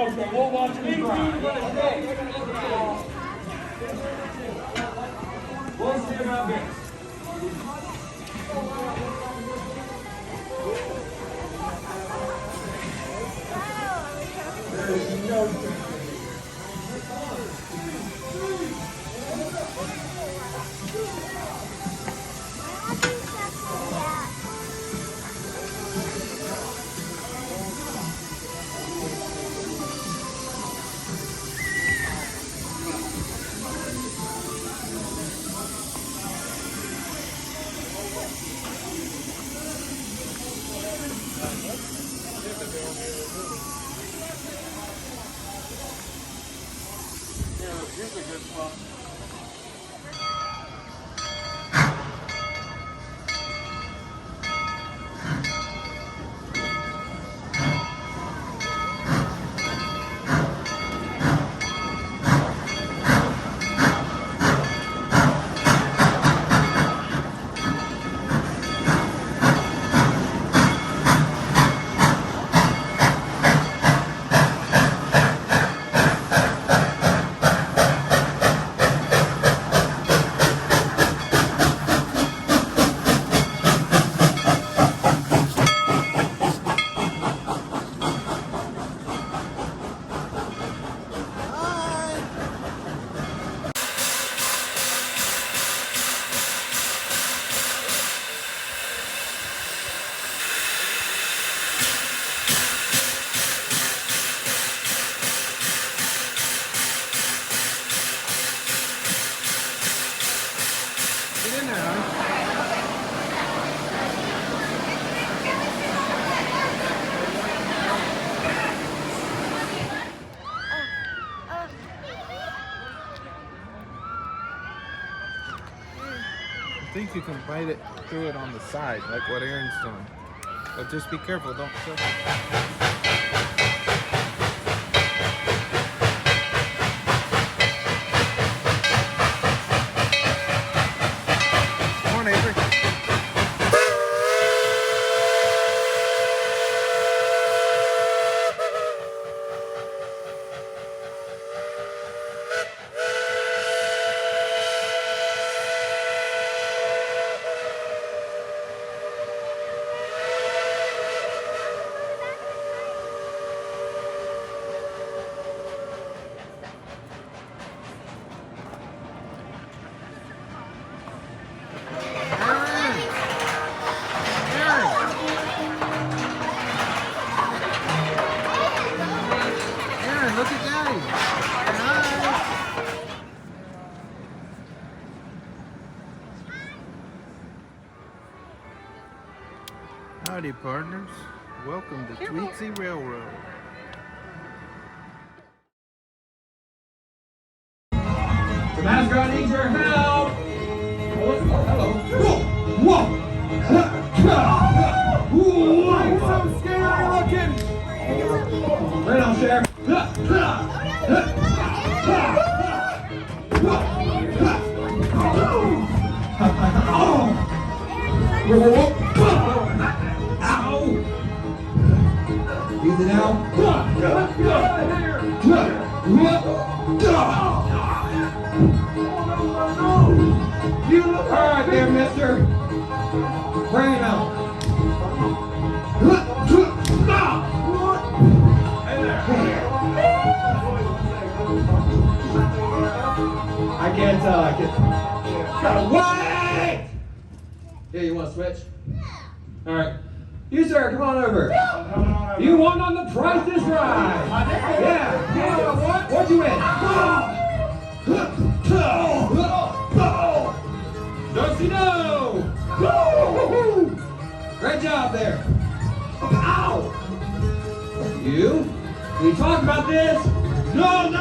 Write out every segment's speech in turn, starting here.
Okay, we'll watch him drive. We'll see about this. There's no here's a good spot. I think you can bite it through it on the side, like what Aaron's doing. But just be careful, don't kill it. Come on, Avery. Look at Daddy. Hi. Howdy, partners. Welcome to Tweetsie Railroad. The mascot needs your help. Hello. Whoa. Why are you so scary looking? Right on, Sheriff. Ow! Easy now. You look hard there, mister. Bring him out. I can't tell. I can't. Wait! Yeah, you want to switch? All right. You, sir, come on over. You won on the Price is Right. Yeah. What'd you win? Don't you know? Great job there. Ow! You? We talked about this? No, no.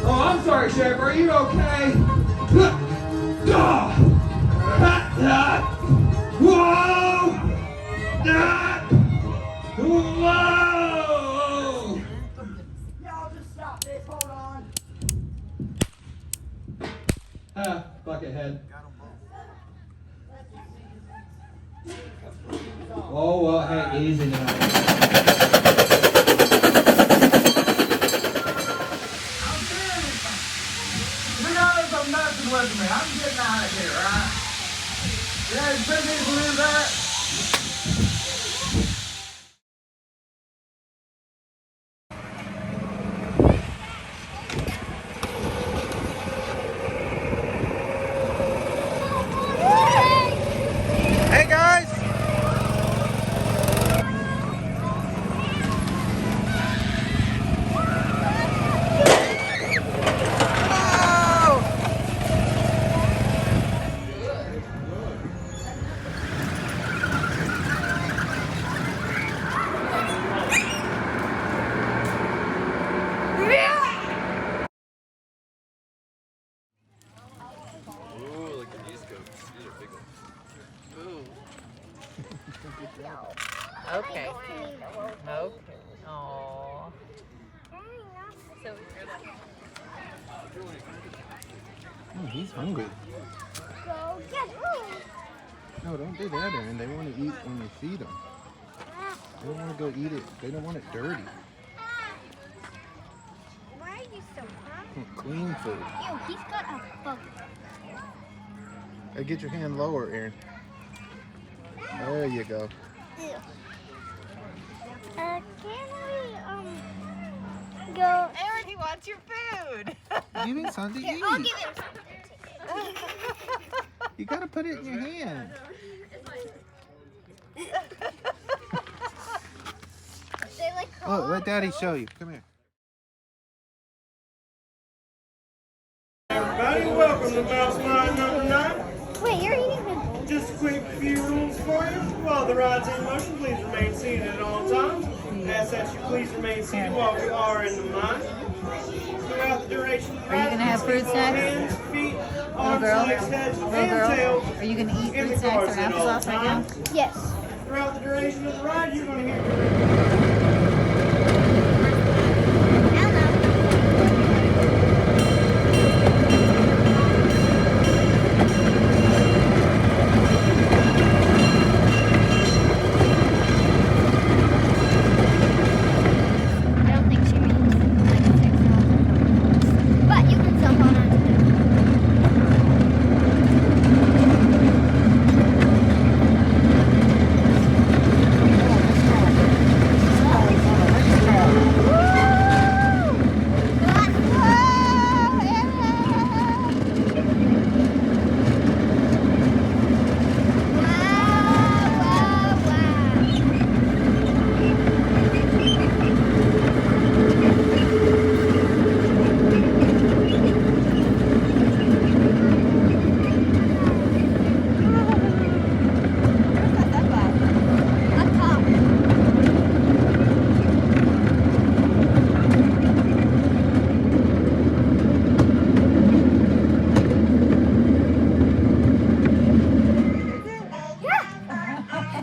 Oh, I'm sorry, Sheriff. Are you okay? Whoa! Whoa! Y'all just stop this. Hold on. Buckethead. Oh, well, hey, easy now. messing with me. I'm getting out of here, right? Yeah, you put me to believe that? Hey guys! Okay. Okay. Aww. Oh, he's hungry. Go get home. No, don't do that, Aaron. They want to eat when you feed them. They don't want to go eat it. They don't want it dirty. Why are you so hungry? Clean food. Ew, he's got a bug. Hey, get your hand lower, Aaron. There you go. Ew. Can we, go? Aaron, he wants your food. Give him something to Here, eat. I'll give him something. You gotta put it in your hand. They like Look, let Daddy show you. Come here. Everybody, welcome to Mouse Line number 9. Wait, you're eating them. Just a quick few rules for you. While the ride's in motion, please remain seated at all times. Ask that you please remain seated while we are in the line. Throughout the duration of the ride, Are you gonna have fruit snacks? hands, feet, Little arms, girl? legs, heads, Little and girl? tails Are you gonna eat in fruit the snacks or cars at all applesauce right now? times. Yes. Throughout the duration of the ride, you're going to hear... I don't think she means like 6 but you can still hold on to it.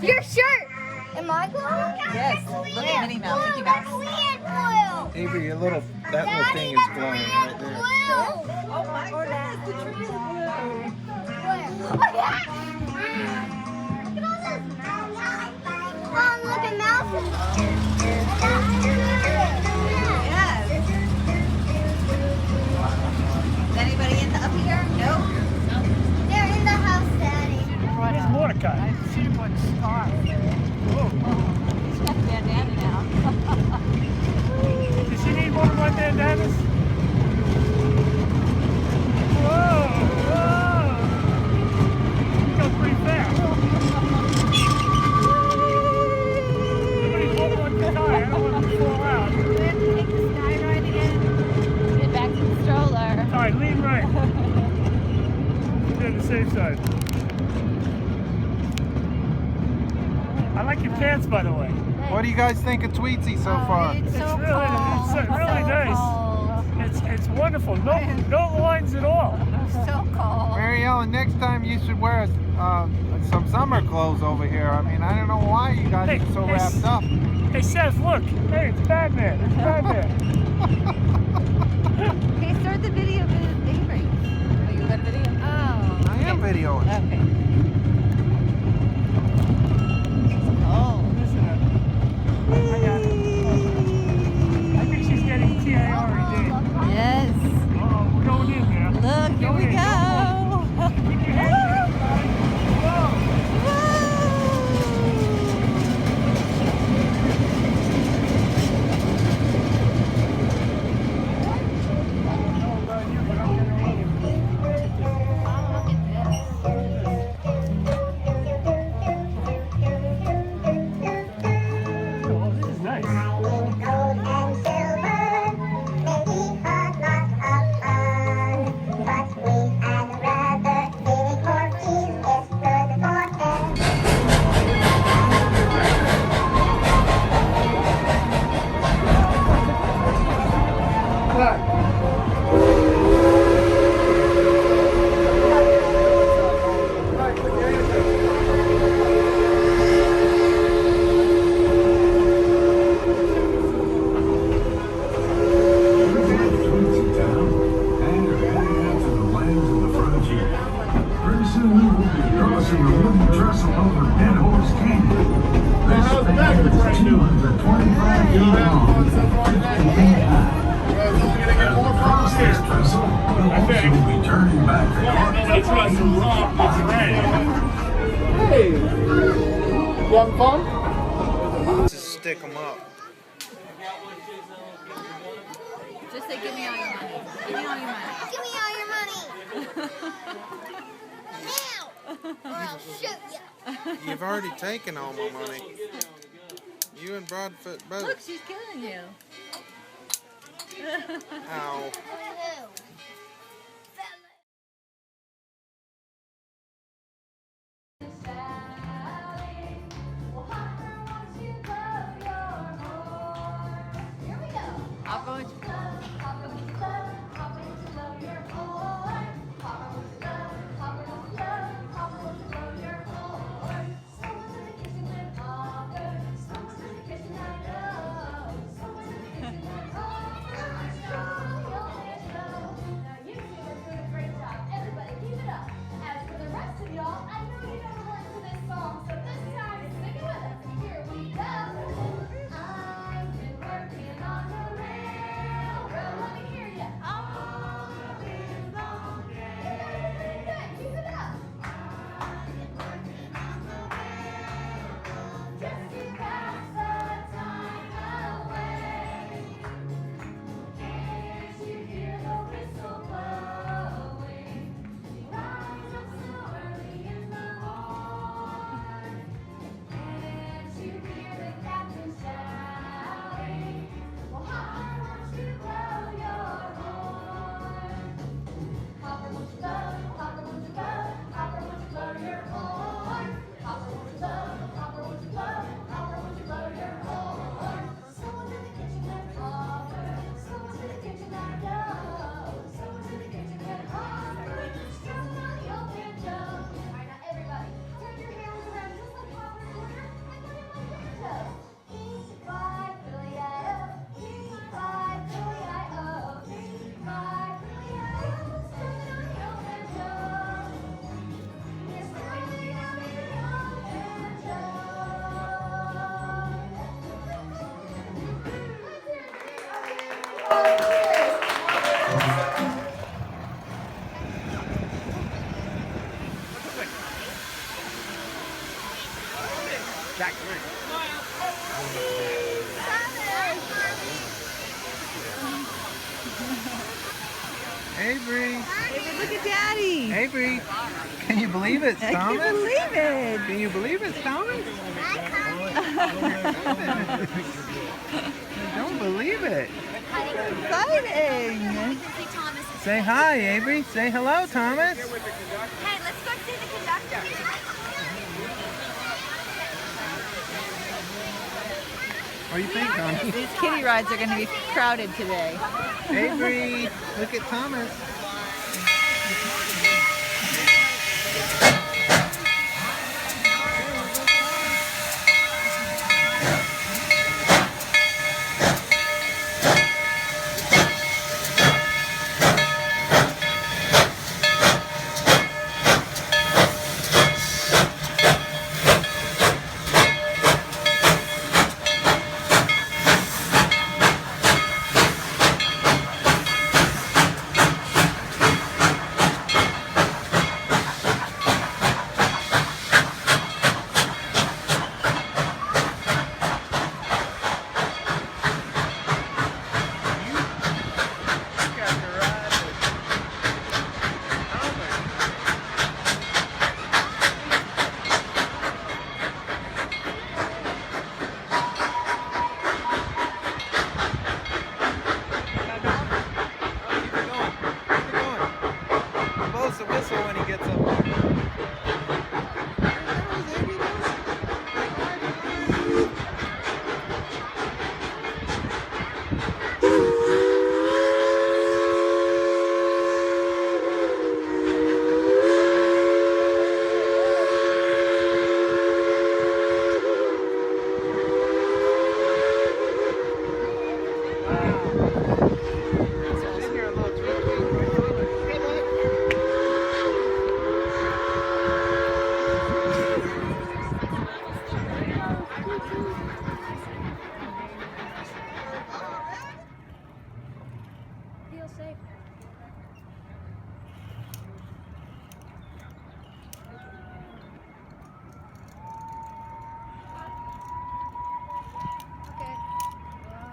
Your shirt! Am I glowing? Yes. Look at Minnie Mouse, Mickey Mouse. Korean blue! Avery, that little thing is glowing right there. Oh my goodness, the tree is blue. Oh, yeah. Look at all those mountains. Oh, look at mountains. Yes. Is anybody in the up here? No. They're in the house, Daddy. Where's Mordecai? I see one star. He's got a bandana now. Does she need more than one bandanas? Whoa! Whoa! You go pretty fast. Somebody's holding on to the tire. I don't want them to fall out. We have to take the sky ride again. Get back to the stroller. All right, lean right. To the safe side. I like your pants, by the way. What do you guys think of Tweetsie so far? It's so It's really- cold. it's really nice. Cold. It's wonderful. No lines at all. So cold. Mary Ellen, next time you should wear some summer clothes over here. I mean, I don't know why you guys Hey, are so hey, wrapped up. Hey Seth, look. Hey, it's Batman. It's Batman. Okay, start the video with Avery. Oh, you got video? Oh. I am videoing. Okay. It's cold. I got it. I think she's getting TIR. Yes. Uh-oh, we're going in there. Look, here we go. fun so far today? We're gonna get more fun here. I think. Let's run some rock today. Hey, you having fun? Just stick them up. Just say, give me all your money. Give me all your money. Give me all your money. Now, or I'll shoot you. You've already taken all my money. You and Broadfoot both. Look, she's killing you. Ow. I'll go with Avery. Avery, look at Daddy. Avery. Can you believe it, Thomas? I can believe it. Can you believe it, Thomas? I don't believe it. Exciting. Say hi, Avery. Say hello, Thomas. Hey, let's go see the conductor. What do you think, Tommy? These kiddie rides are going to be crowded today. Avery, look at Thomas.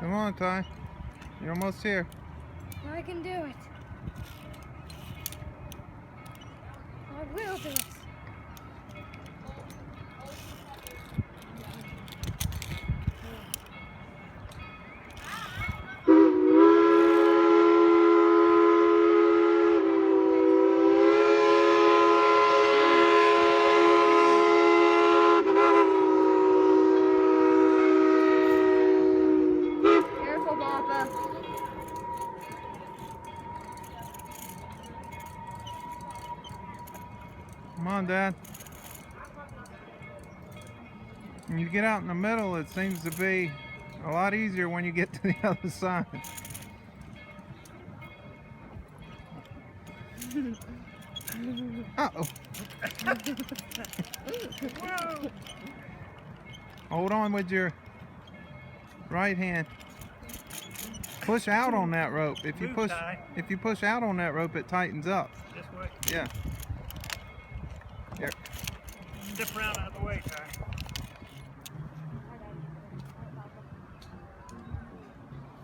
Come on, Ty. You're almost here. I can do it. I will do it. Careful, Papa. Come on, Dad. When you get out in the middle, it seems to be a lot easier when you get to the other side. Uh-oh. Hold on with your right hand. Push out on that rope. If you push out on that rope, it tightens up. This way. Yeah. Here. Step around out of the way, Ty.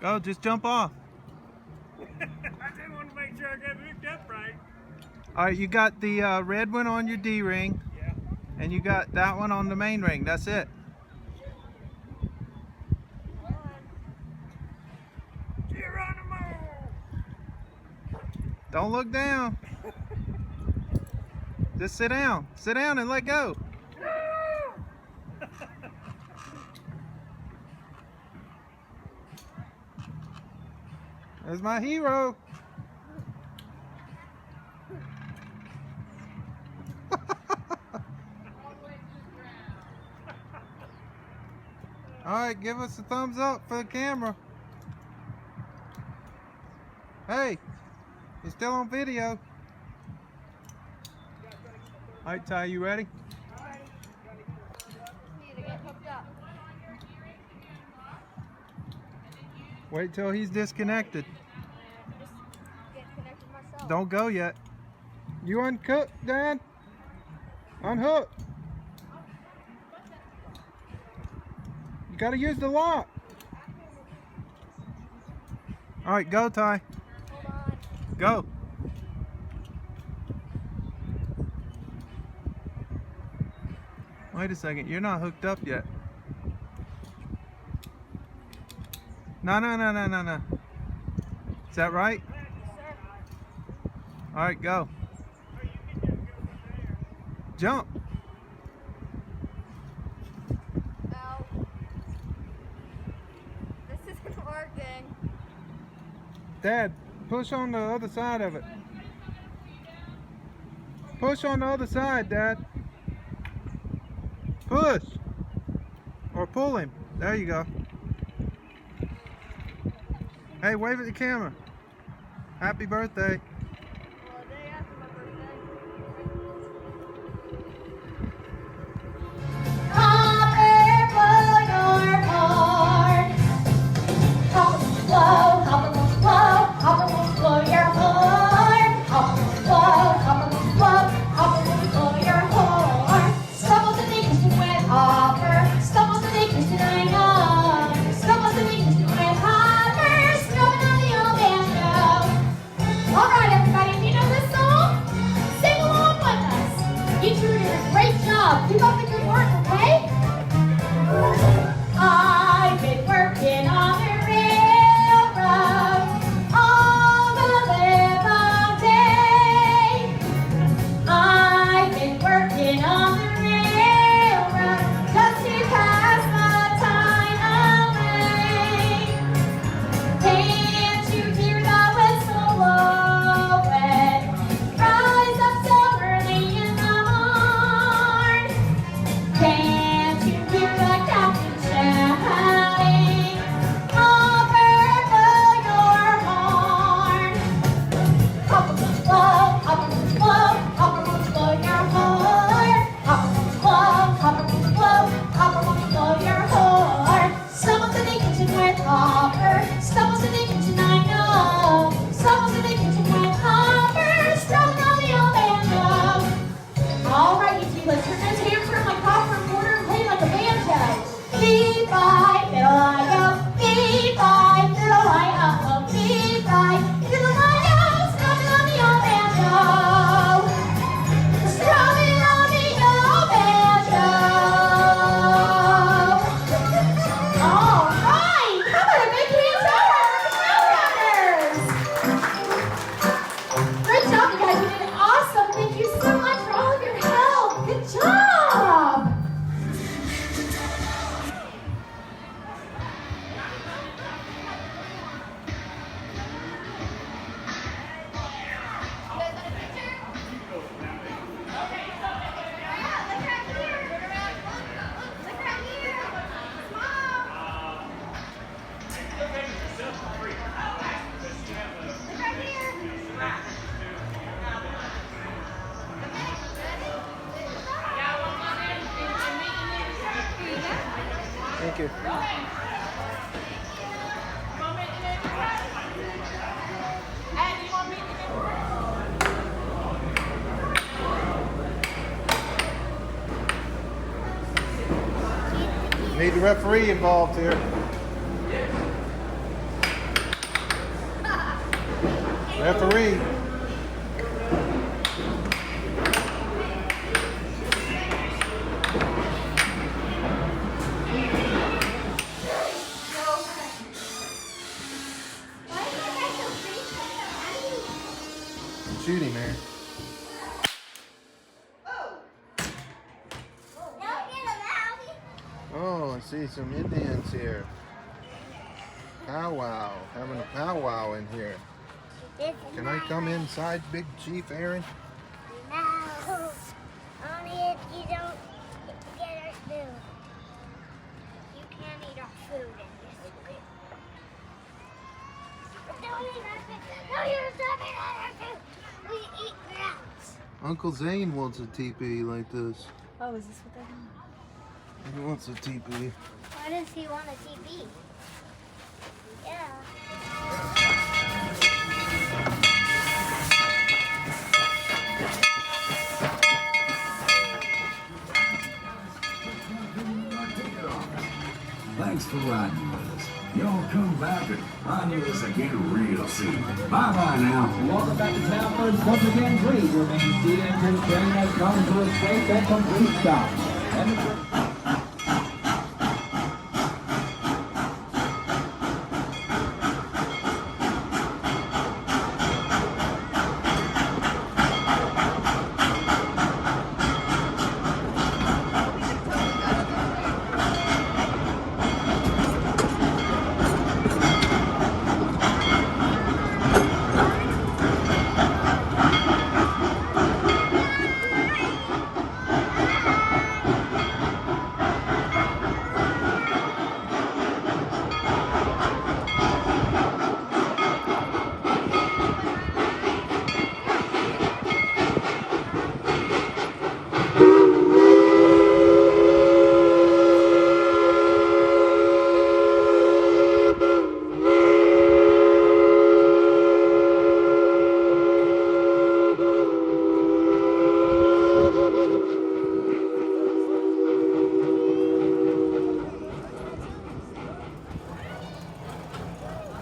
Go, just jump off. I didn't want to make sure I got hooked up right. All right, you got the red one on your D ring. Yeah. And you got that one on the main ring. That's it. Geronimo! Don't look down. Just sit down. Sit down and let go. There's my hero. All right, give us a thumbs up for the camera. Hey, you're still on video. All right, Ty, you ready? Need to get hooked up. Wait till he's disconnected. Just get connected myself. Don't go yet. You unhook, Dad? Unhook. You gotta use the lock. All right, go, Ty. Hold on. Go. Wait a second, you're not hooked up yet. No. Is that right? All right, go. Jump. Ow. This isn't working. Dad, push on the other side of it. Push on the other side, Dad. Push. Or pull him. There you go. Hey, wave at the camera. Happy birthday. Well, a day after my birthday. Hopper for your horn. Hopper will blow, hopper will blow, hopper will blow your horn. Hopper will blow, hopper will blow, hopper will blow your horn. Stumbles and weakness to wet hopper. Stumbles and weakness to nine hopper. Stumbles and weakness to wet hopper. Snooping on the old banjo. All right, you. Need the referee involved here. Referee. Shoot him, man. Oh, I see some Indians here. Powwow. Having a powwow in here. Can I come inside, Big Chief Aaron? No. Only if you don't get our food. You can't eat our food in this room. Don't eat our food. No, you're stepping on our food. We eat rats. Uncle Zane wants a teepee like this. Oh, is this what they want? He wants a teepee. Why does he want a TV? Yeah. Thanks for riding with us. Y'all come back and ride with us again real soon. Bye-bye now. Welcome back to town, folks. Once again, please remain seated until the train has come to a safe and complete stop. And the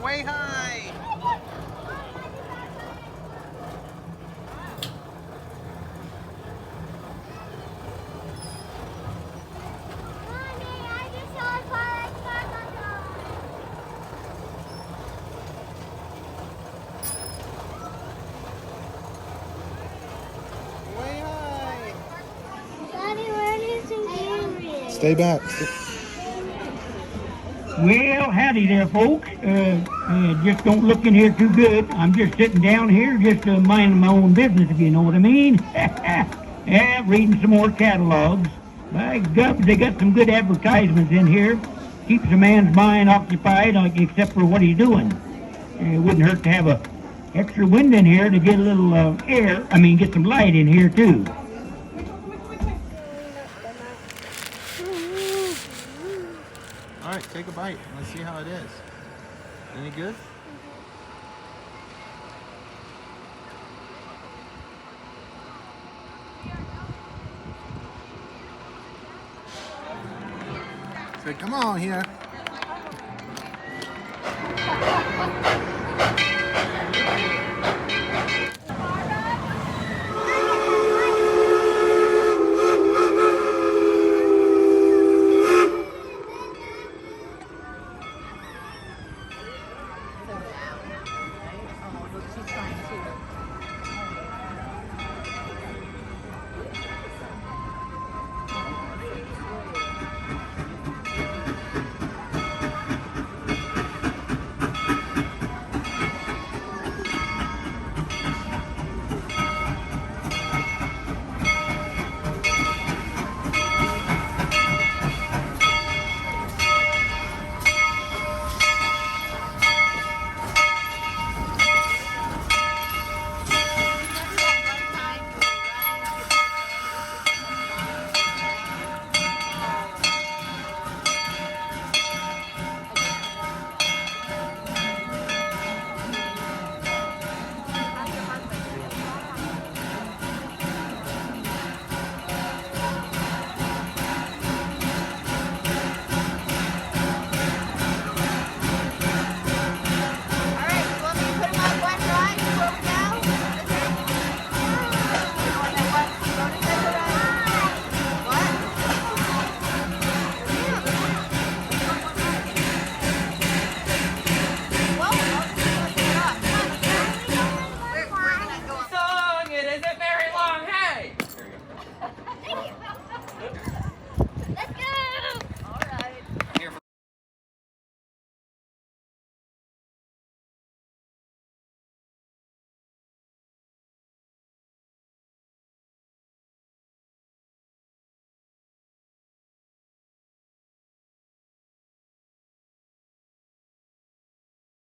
Way high. Mommy, I just saw a fire truck on top. Way high. Daddy, where is some cameras? Stay back. Well, howdy there, folks. Just don't look in here too good. I'm just sitting down here, just minding my own business, if you know what I mean. Yeah, reading some more catalogs. By God, they got some good advertisements in here. Keeps a man's mind occupied, except for what he's doing. It wouldn't hurt to have a extra window in here to get a little get some light in here too. All right, take a bite. Let's see how it is. Any good? Say, come on here.